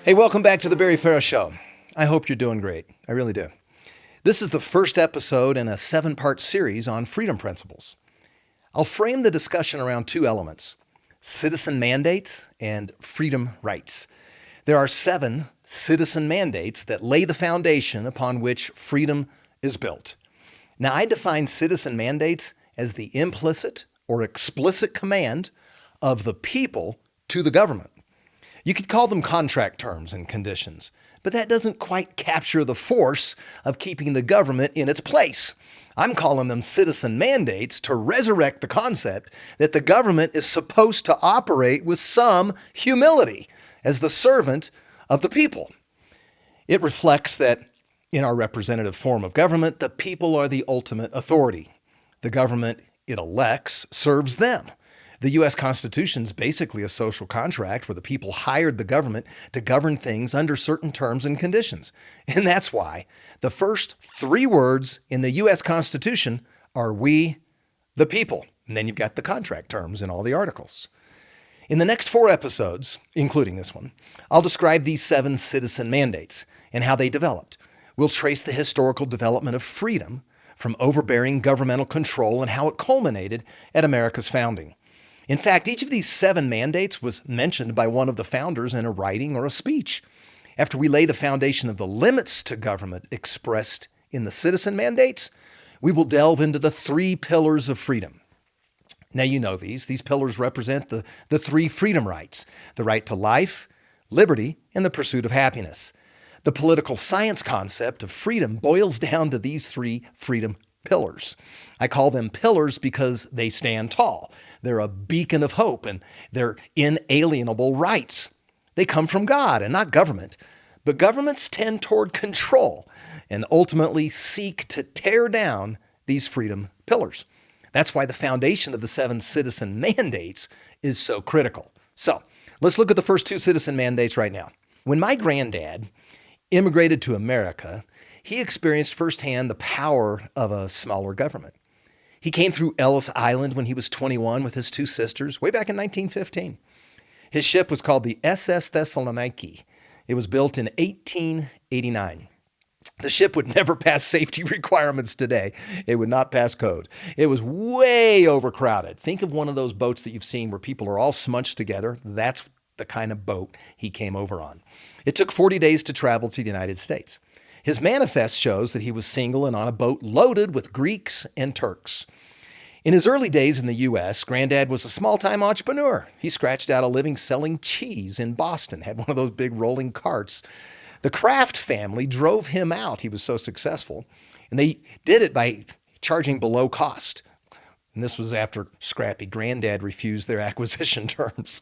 Hey, welcome back to the Barry Farrow Show. I hope you're doing great. I really do. This is the first episode in a 7-part series on freedom principles. I'll frame the discussion around two elements: citizen mandates and freedom rights. There are 7 citizen mandates that lay the foundation upon which freedom is built. Now, I define citizen mandates as the implicit or explicit command of the people to the government. You could call them contract terms and conditions, but that doesn't quite capture the force of keeping the government in its place. I'm calling them citizen mandates to resurrect the concept that the government is supposed to operate with some humility as the servant of the people. It reflects that in our representative form of government, the people are the ultimate authority. The government it elects serves them. The U.S. Constitution is basically a social contract where the people hired the government to govern things under certain terms and conditions. And that's why the first 3 words in the U.S. Constitution are "we, the people." And then you've got the contract terms in all the articles. In the next 4 episodes, including this one, I'll describe these 7 citizen mandates and how they developed. We'll trace the historical development of freedom from overbearing governmental control and how it culminated at America's founding. In fact, each of these 7 mandates was mentioned by one of the founders in a writing or a speech. After we lay the foundation of the limits to government expressed in the citizen mandates, we will delve into the 3 pillars of freedom. Now, you know these. These pillars represent the 3 freedom rights: the right to life, liberty, and the pursuit of happiness. The political science concept of freedom boils down to these 3 freedom pillars. I call them pillars because they stand tall. They're a beacon of hope, and they're inalienable rights. They come from God and not government. But governments tend toward control and ultimately seek to tear down these freedom pillars. That's why the foundation of the 7 citizen mandates is so critical. So let's look at the first 2 citizen mandates right now. When my granddad immigrated to America, he experienced firsthand the power of a smaller government. He came through Ellis Island when he was 21 with his 2 sisters, way back in 1915. His ship was called the SS Thessaloniki. It was built in 1889. The ship would never pass safety requirements today. It would not pass code. It was way overcrowded. Think of one of those boats that you've seen where people are all smunched together. That's the kind of boat he came over on. It took 40 days to travel to the United States. His manifest shows that he was single and on a boat loaded with Greeks and Turks. In his early days in the U.S., Granddad was a small-time entrepreneur. He scratched out a living selling cheese in Boston, had one of those big rolling carts. The Kraft family drove him out. He was so successful. And they did it by charging below cost. And this was after scrappy Granddad refused their acquisition terms.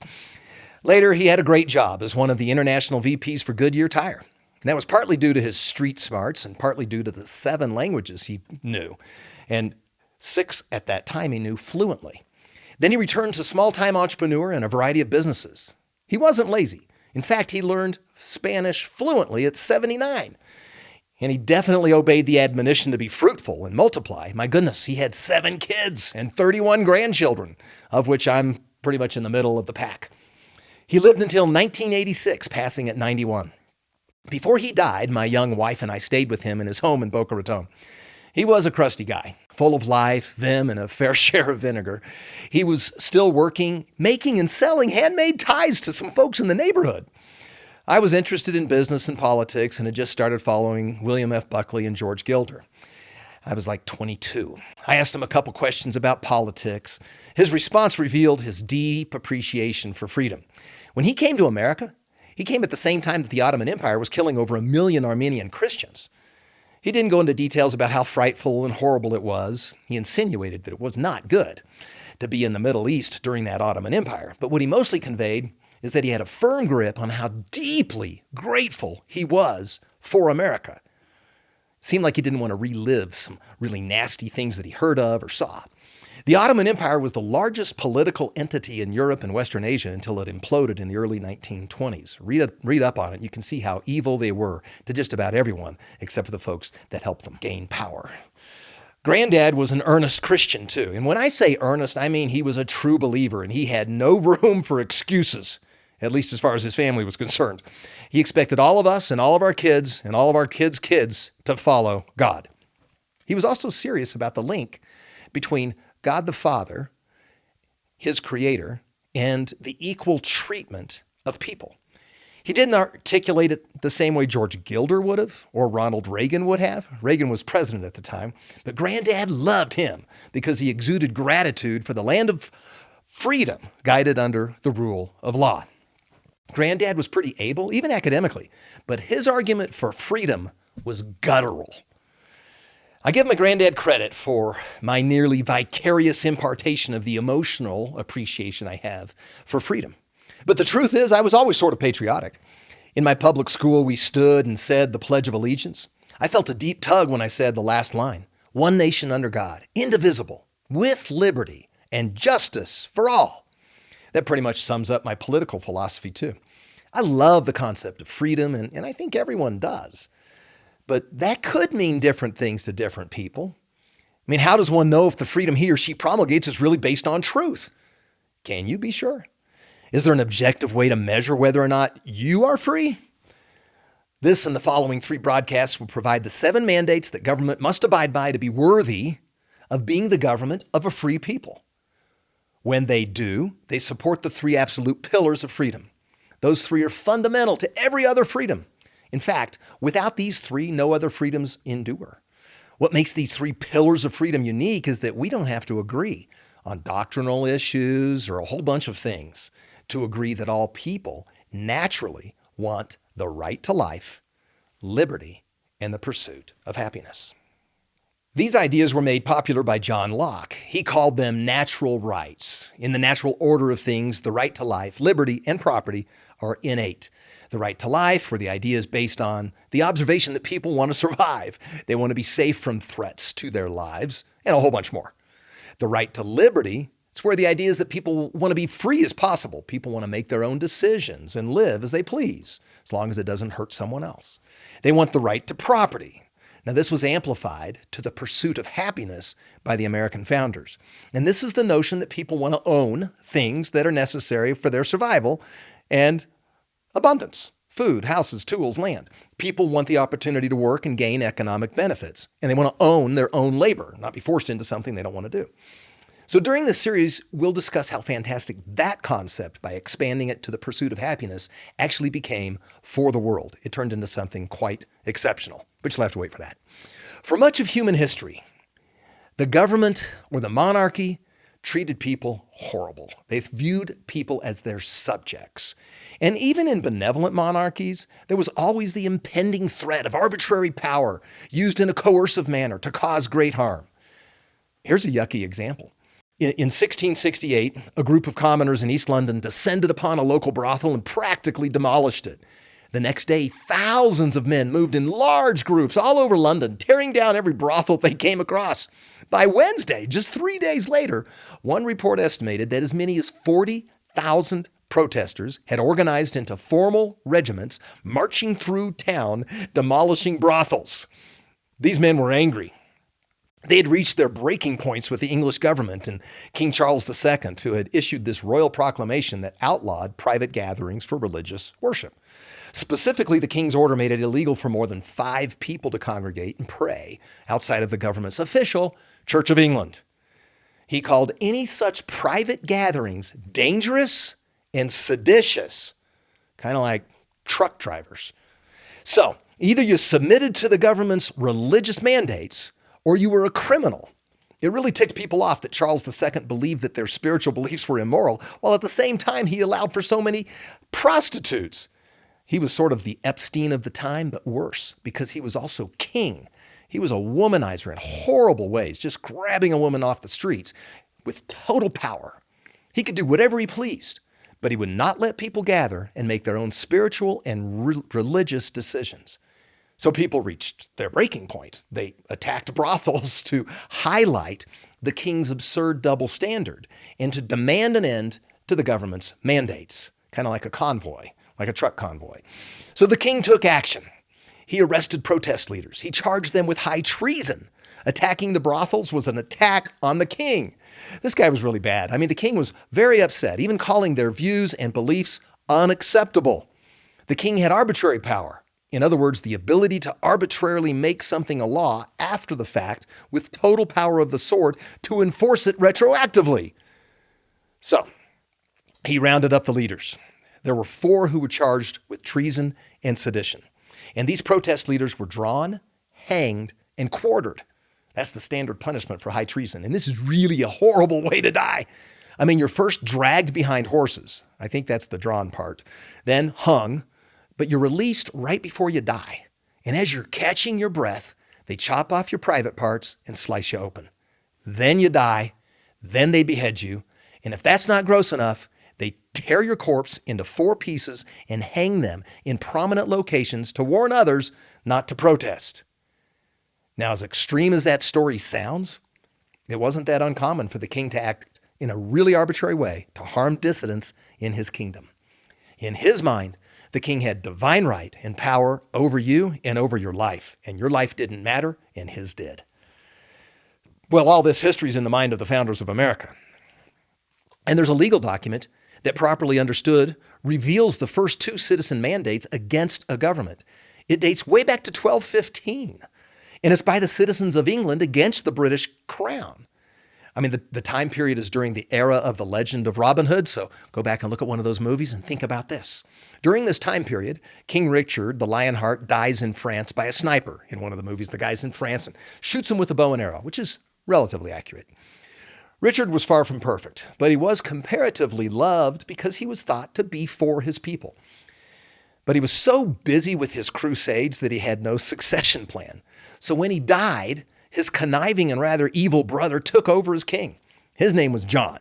Later, he had a great job as one of the international VPs for Goodyear Tire. And that was partly due to his street smarts and partly due to the 7 languages he knew. And 6 at that time he knew fluently. Then he returned to small-time entrepreneur in a variety of businesses. He wasn't lazy. In fact, he learned Spanish fluently at 79. And he definitely obeyed the admonition to be fruitful and multiply. My goodness, he had 7 kids and 31 grandchildren, of which I'm pretty much in the middle of the pack. He lived until 1986, passing at 91. Before he died, my young wife and I stayed with him in his home in Boca Raton. He was a crusty guy, full of life, vim, and a fair share of vinegar. He was still working, making and selling handmade ties to some folks in the neighborhood. I was interested in business and politics and had just started following William F. Buckley and George Gilder. I was like 22. I asked him a couple questions about politics. His response revealed his deep appreciation for freedom. When he came to America, he came at the same time that the Ottoman Empire was killing over 1 million Armenian Christians. He didn't go into details about how frightful and horrible it was. He insinuated that it was not good to be in the Middle East during that Ottoman Empire. But what he mostly conveyed is that he had a firm grip on how deeply grateful he was for America. It seemed like he didn't want to relive some really nasty things that he heard of or saw. The Ottoman Empire was the largest political entity in Europe and Western Asia until it imploded in the early 1920s. Read up on it. You can see how evil they were to just about everyone, except for the folks that helped them gain power. Granddad was an earnest Christian, too. And when I say earnest, I mean he was a true believer, and he had no room for excuses. at least as far as his family was concerned. He expected all of us and all of our kids and all of our kids' kids to follow God. He was also serious about the link between God the Father, his creator, and the equal treatment of people. He didn't articulate it the same way George Gilder would have or Ronald Reagan would have. Reagan was president at the time, but Granddad loved him because he exuded gratitude for the land of freedom guided under the rule of law. Granddad was pretty able, even academically, but his argument for freedom was guttural. I give my granddad credit for my nearly vicarious impartation of the emotional appreciation I have for freedom. But the truth is, I was always sort of patriotic. In my public school, we stood and said the Pledge of Allegiance. I felt a deep tug when I said the last line, "One nation under God, indivisible, with liberty and justice for all." That pretty much sums up my political philosophy too. I love the concept of freedom, and I think everyone does. But that could mean different things to different people. I mean, how does one know if the freedom he or she promulgates is really based on truth? Can you be sure? Is there an objective way to measure whether or not you are free? This and the following 3 broadcasts will provide the 7 mandates that government must abide by to be worthy of being the government of a free people. When they do, they support the 3 absolute pillars of freedom. Those 3 are fundamental to every other freedom. In fact, without these 3, no other freedoms endure. What makes these 3 pillars of freedom unique is that we don't have to agree on doctrinal issues or a whole bunch of things to agree that all people naturally want the right to life, liberty, and the pursuit of happiness. These ideas were made popular by John Locke. He called them natural rights. In the natural order of things, the right to life, liberty, and property are innate. The right to life, where the idea is based on the observation that people want to survive. They want to be safe from threats to their lives, and a whole bunch more. The right to liberty, it's where the idea is that people want to be free as possible. People want to make their own decisions and live as they please, as long as it doesn't hurt someone else. They want the right to property. Now, this was amplified to the pursuit of happiness by the American founders. And this is the notion that people want to own things that are necessary for their survival and abundance: food, houses, tools, land. People want the opportunity to work and gain economic benefits, and they want to own their own labor, not be forced into something they don't want to do. So during this series, we'll discuss how fantastic that concept, by expanding it to the pursuit of happiness, actually became for the world. It turned into something quite exceptional, but you'll have to wait for that. For much of human history, the government or the monarchy treated people horrible. They viewed people as their subjects. And even in benevolent monarchies, there was always the impending threat of arbitrary power used in a coercive manner to cause great harm. Here's a yucky example. In 1668, a group of commoners in East London descended upon a local brothel and practically demolished it. The next day, thousands of men moved in large groups all over London, tearing down every brothel they came across. By Wednesday, just 3 days later, one report estimated that as many as 40,000 protesters had organized into formal regiments, marching through town, demolishing brothels. These men were angry. They had reached their breaking points with the English government and King Charles II, who had issued this royal proclamation that outlawed private gatherings for religious worship. Specifically, the king's order made it illegal for more than 5 people to congregate and pray outside of the government's official Church of England. He called any such private gatherings dangerous and seditious, kind of like truck drivers. So, either you submitted to the government's religious mandates or you were a criminal. It really ticked people off that Charles II believed that their spiritual beliefs were immoral, while at the same time he allowed for so many prostitutes. He was sort of the Epstein of the time, but worse, because he was also king. He was a womanizer in horrible ways, just grabbing a woman off the streets with total power. He could do whatever he pleased, but he would not let people gather and make their own spiritual and religious decisions. So people reached their breaking point. They attacked brothels to highlight the king's absurd double standard and to demand an end to the government's mandates, kind of like a convoy, like a truck convoy. So the king took action. He arrested protest leaders. He charged them with high treason. Attacking the brothels was an attack on the king. This guy was really bad. I mean, the king was very upset, even calling their views and beliefs unacceptable. The king had arbitrary power. In other words, the ability to arbitrarily make something a law after the fact with total power of the sword to enforce it retroactively. So, he rounded up the leaders. There were 4 who were charged with treason and sedition. And these protest leaders were drawn, hanged, and quartered. That's the standard punishment for high treason. And this is really a horrible way to die. I mean, you're first dragged behind horses. I think that's the drawn part. Then hung, but you're released right before you die. And as you're catching your breath, they chop off your private parts and slice you open. Then you die. Then they behead you. And if that's not gross enough, they tear your corpse into 4 pieces and hang them in prominent locations to warn others not to protest. Now, as extreme as that story sounds, it wasn't that uncommon for the king to act in a really arbitrary way to harm dissidents in his kingdom. In his mind, the king had divine right and power over you and over your life, and your life didn't matter, and his did. Well, all this history is in the mind of the founders of America. And there's a legal document that, properly understood, reveals the first 2 citizen mandates against a government. It dates way back to 1215, and it's by the citizens of England against the British crown. I mean, the time period is during the era of the legend of Robin Hood, so go back and look at one of those movies and think about this. During this time period, King Richard, the Lionheart, dies in France by a sniper. In one of the movies, the guy's in France and shoots him with a bow and arrow, which is relatively accurate. Richard was far from perfect, but he was comparatively loved because he was thought to be for his people. But he was so busy with his crusades that he had no succession plan. So when he died, his conniving and rather evil brother took over as king. His name was John.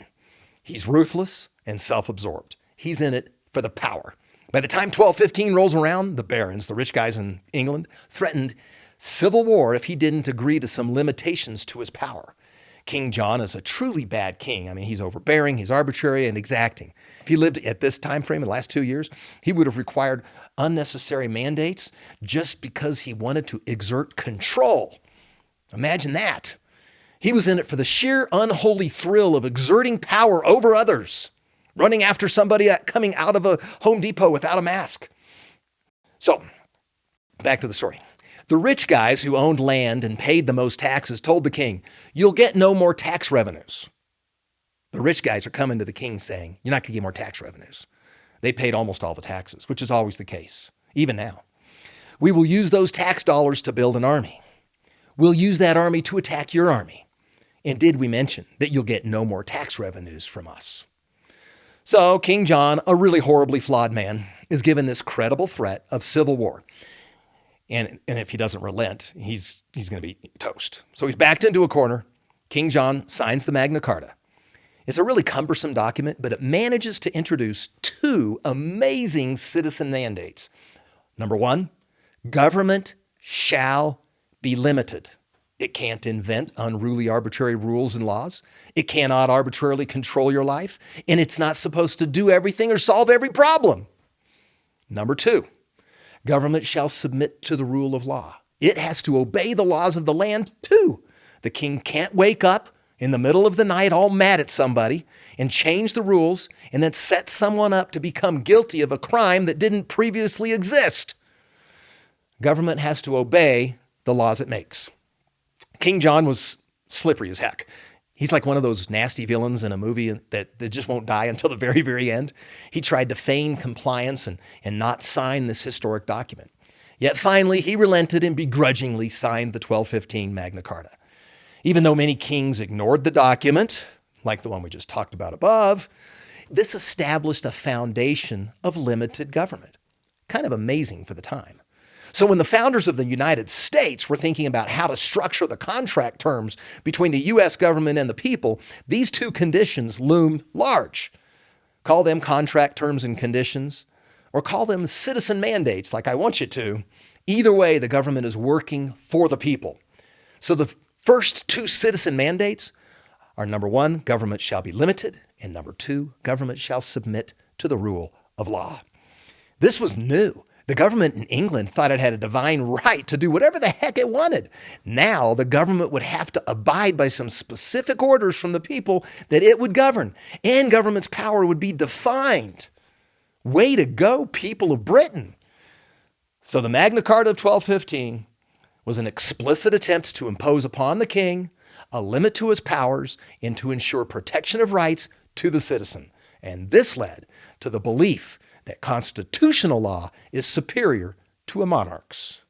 He's ruthless and self-absorbed. He's in it for the power. By the time 1215 rolls around, the barons, the rich guys in England, threatened civil war if he didn't agree to some limitations to his power. King John is a truly bad king. I mean, he's overbearing, he's arbitrary and exacting. If he lived at this time frame in the last 2 years, he would have required unnecessary mandates just because he wanted to exert control. Imagine that. He was in it for the sheer unholy thrill of exerting power over others, running after somebody coming out of a Home Depot without a mask. So, back to the story. The rich guys who owned land and paid the most taxes told the king, "You'll get no more tax revenues." The rich guys are coming to the king saying, "You're not going to get more tax revenues." They paid almost all the taxes, which is always the case, even now. "We will use those tax dollars to build an army. We'll use that army to attack your army. And did we mention that you'll get no more tax revenues from us?" So King John, a really horribly flawed man, is given this credible threat of civil war. And if he doesn't relent, he's going to be toast. So he's backed into a corner. King John signs the Magna Carta. It's a really cumbersome document, but it manages to introduce 2 amazing citizen mandates. Number 1, government shall be limited. It can't invent unruly, arbitrary rules and laws. It cannot arbitrarily control your life. And it's not supposed to do everything or solve every problem. Number 2, government shall submit to the rule of law. It has to obey the laws of the land too. The king can't wake up in the middle of the night all mad at somebody and change the rules and then set someone up to become guilty of a crime that didn't previously exist. Government has to obey the laws it makes. King John was slippery as heck. He's like one of those nasty villains in a movie that just won't die until the very, very end. He tried to feign compliance and not sign this historic document. Yet finally, he relented and begrudgingly signed the 1215 Magna Carta. Even though many kings ignored the document, like the one we just talked about above, this established a foundation of limited government. Kind of amazing for the time. So when the founders of the United States were thinking about how to structure the contract terms between the U.S. government and the people, these 2 conditions loomed large. Call them contract terms and conditions, or call them citizen mandates like I want you to. Either way, the government is working for the people. So the first 2 citizen mandates are number 1, government shall be limited, and number 2, government shall submit to the rule of law. This was new. The government in England thought it had a divine right to do whatever the heck it wanted. Now the government would have to abide by some specific orders from the people that it would govern, and government's power would be defined. Way to go, people of Britain. So the Magna Carta of 1215 was an explicit attempt to impose upon the king a limit to his powers and to ensure protection of rights to the citizen. And this led to the belief that constitutional law is superior to a monarch's.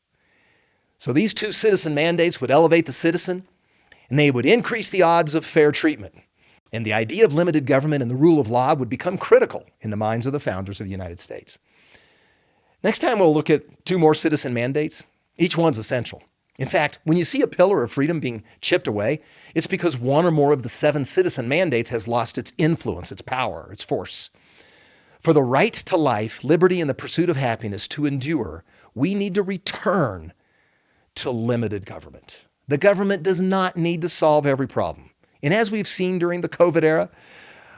So these two citizen mandates would elevate the citizen, and they would increase the odds of fair treatment. And the idea of limited government and the rule of law would become critical in the minds of the founders of the United States. Next time we'll look at two more citizen mandates. Each one's essential. In fact, when you see a pillar of freedom being chipped away, it's because one or more of the 7 citizen mandates has lost its influence, its power, its force. For the right to life, liberty, and the pursuit of happiness to endure, we need to return to limited government. The government does not need to solve every problem. And as we've seen during the COVID era,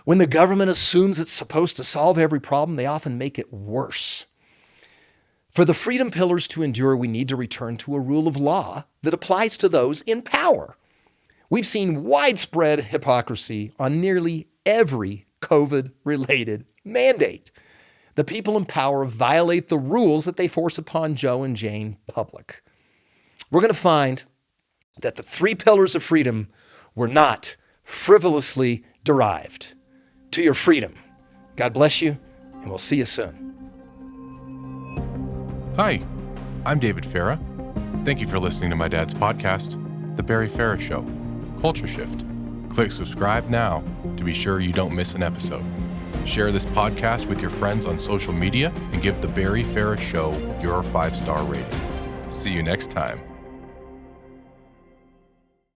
when the government assumes it's supposed to solve every problem, they often make it worse. For the freedom pillars to endure, we need to return to a rule of law that applies to those in power. We've seen widespread hypocrisy on nearly every COVID-related mandate. The people in power violate the rules that they force upon Joe and Jane Public. We're going to find that the 3 pillars of freedom were not frivolously derived. To your freedom. God bless you, and we'll see you soon. Hi, I'm David Farah. Thank you for listening to my dad's podcast, The Barry Farah Show, Culture Shift. Click subscribe now to be sure you don't miss an episode. Share this podcast with your friends on social media and give The Barry Farah Show your 5-star rating. See you next time.